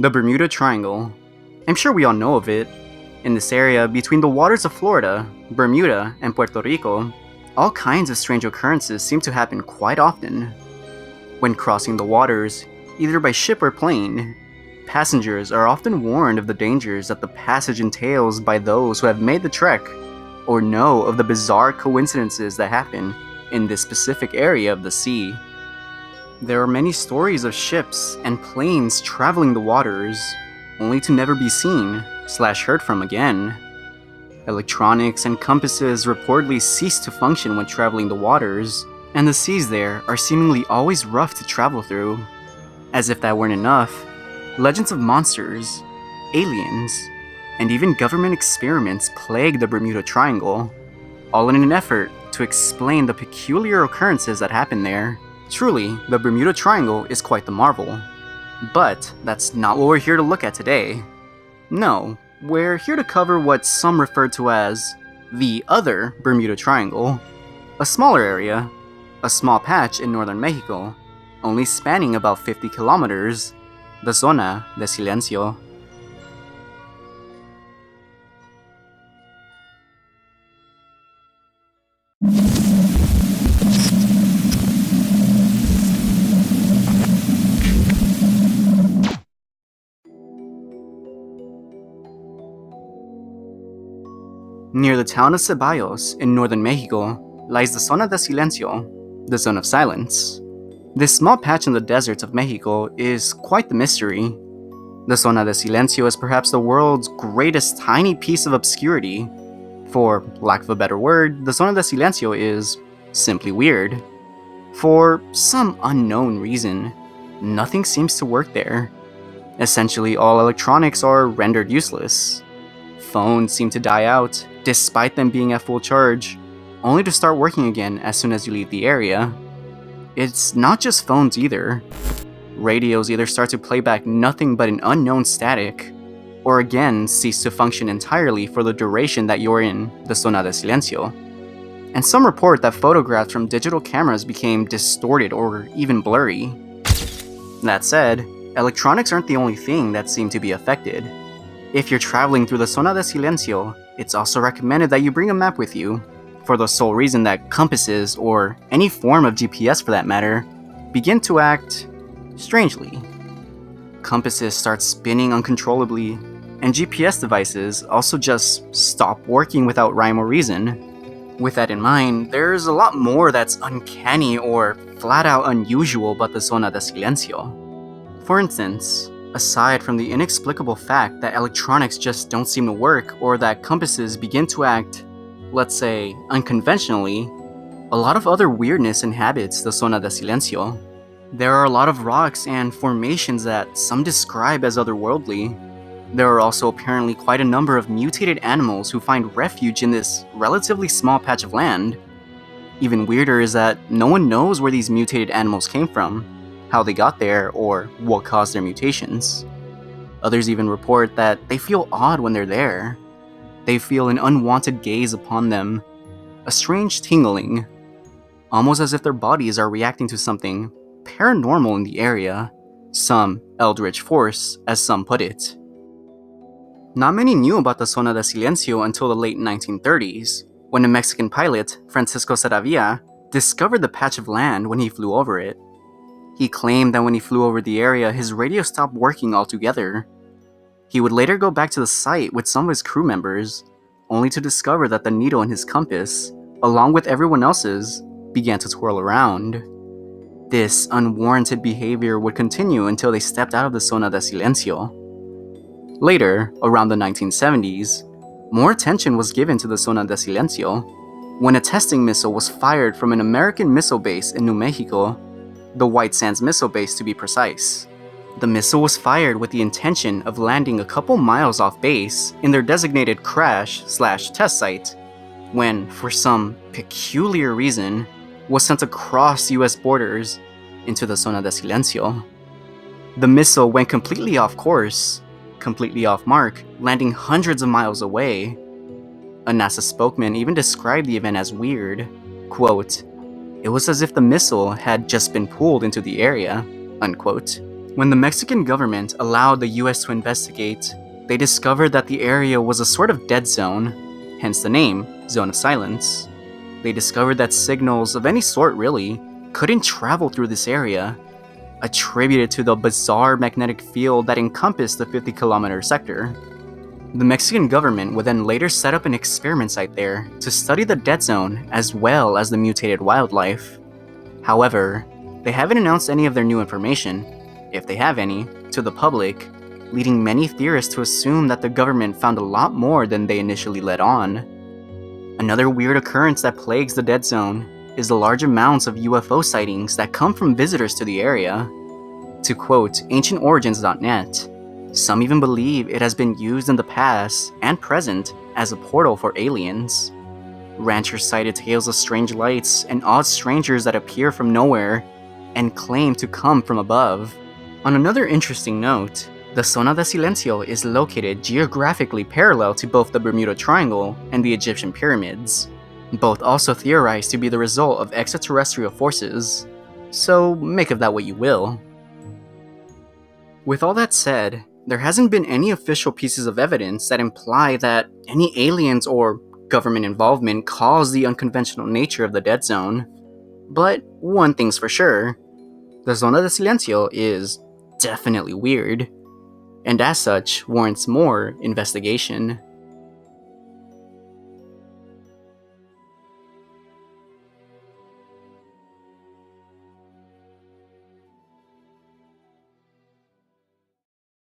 The Bermuda Triangle. I'm sure we all know of it. In this area, between the waters of Florida, Bermuda, and Puerto Rico, all kinds of strange occurrences seem to happen quite often. When crossing the waters, either by ship or plane, passengers are often warned of the dangers that the passage entails by those who have made the trek or know of the bizarre coincidences that happen in this specific area of the sea. There are many stories of ships and planes traveling the waters, only to never be seen/heard from again. Electronics and compasses reportedly cease to function when traveling the waters, and the seas there are seemingly always rough to travel through. As if that weren't enough, legends of monsters, aliens, and even government experiments plague the Bermuda Triangle, all in an effort to explain the peculiar occurrences that happen there. Truly, the Bermuda Triangle is quite the marvel. But that's not what we're here to look at today. No, we're here to cover what some refer to as the other Bermuda Triangle, a smaller area, a small patch in northern Mexico, only spanning about 50 kilometers, the Zona de Silencio. Near the town of Ceballos in northern Mexico lies the Zona de Silencio, the Zone of Silence. This small patch in the deserts of Mexico is quite the mystery. The Zona de Silencio is perhaps the world's greatest tiny piece of obscurity. For lack of a better word, the Zona de Silencio is simply weird. For some unknown reason, nothing seems to work there. Essentially, all electronics are rendered useless. Phones seem to die out, despite them being at full charge, only to start working again as soon as you leave the area. It's not just phones either. Radios either start to play back nothing but an unknown static, or again cease to function entirely for the duration that you're in the Zona de Silencio. And some report that photographs from digital cameras became distorted or even blurry. That said, electronics aren't the only thing that seem to be affected. If you're traveling through the Zona de Silencio, it's also recommended that you bring a map with you, for the sole reason that compasses, or any form of GPS for that matter, begin to act strangely. Compasses start spinning uncontrollably, and GPS devices also just stop working without rhyme or reason. With that in mind, there's a lot more that's uncanny or flat out unusual about the Zona de Silencio. For instance, aside from the inexplicable fact that electronics just don't seem to work or that compasses begin to act, let's say, unconventionally, a lot of other weirdness inhabits the Zona de Silencio. There are a lot of rocks and formations that some describe as otherworldly. There are also apparently quite a number of mutated animals who find refuge in this relatively small patch of land. Even weirder is that no one knows where these mutated animals came from, how they got there, or what caused their mutations. Others even report that they feel odd when they're there. They feel an unwanted gaze upon them, a strange tingling, almost as if their bodies are reacting to something paranormal in the area, some eldritch force, as some put it. Not many knew about the Zona de Silencio until the late 1930s, when a Mexican pilot, Francisco Saravia, discovered the patch of land when he flew over it. He claimed that when he flew over the area, his radio stopped working altogether. He would later go back to the site with some of his crew members, only to discover that the needle in his compass, along with everyone else's, began to twirl around. This unwarranted behavior would continue until they stepped out of the Zona de Silencio. Later, around the 1970s, more attention was given to the Zona de Silencio when a testing missile was fired from an American missile base in New Mexico, the White Sands Missile Base to be precise. The missile was fired with the intention of landing a couple miles off base in their designated crash/test site, when, for some peculiar reason, was sent across US borders into the Zona de Silencio. The missile went completely off course, completely off mark, landing hundreds of miles away. A NASA spokesman even described the event as weird. Quote, "It was as if the missile had just been pulled into the area," unquote. When the Mexican government allowed the US to investigate, they discovered that the area was a sort of dead zone, hence the name, Zone of Silence. They discovered that signals of any sort really couldn't travel through this area, attributed to the bizarre magnetic field that encompassed the 50-kilometer sector. The Mexican government would then later set up an experiment site there to study the dead zone as well as the mutated wildlife. However, they haven't announced any of their new information, if they have any, to the public, leading many theorists to assume that the government found a lot more than they initially let on. Another weird occurrence that plagues the dead zone is the large amounts of UFO sightings that come from visitors to the area. To quote ancientorigins.net, some even believe it has been used in the past and present as a portal for aliens. Ranchers cited tales of strange lights and odd strangers that appear from nowhere and claim to come from above. On another interesting note, the Zona de Silencio is located geographically parallel to both the Bermuda Triangle and the Egyptian pyramids, both also theorized to be the result of extraterrestrial forces, so make of that what you will. With all that said, there hasn't been any official pieces of evidence that imply that any aliens or government involvement caused the unconventional nature of the dead zone. But one thing's for sure, the Zona de Silencio is definitely weird, and as such warrants more investigation.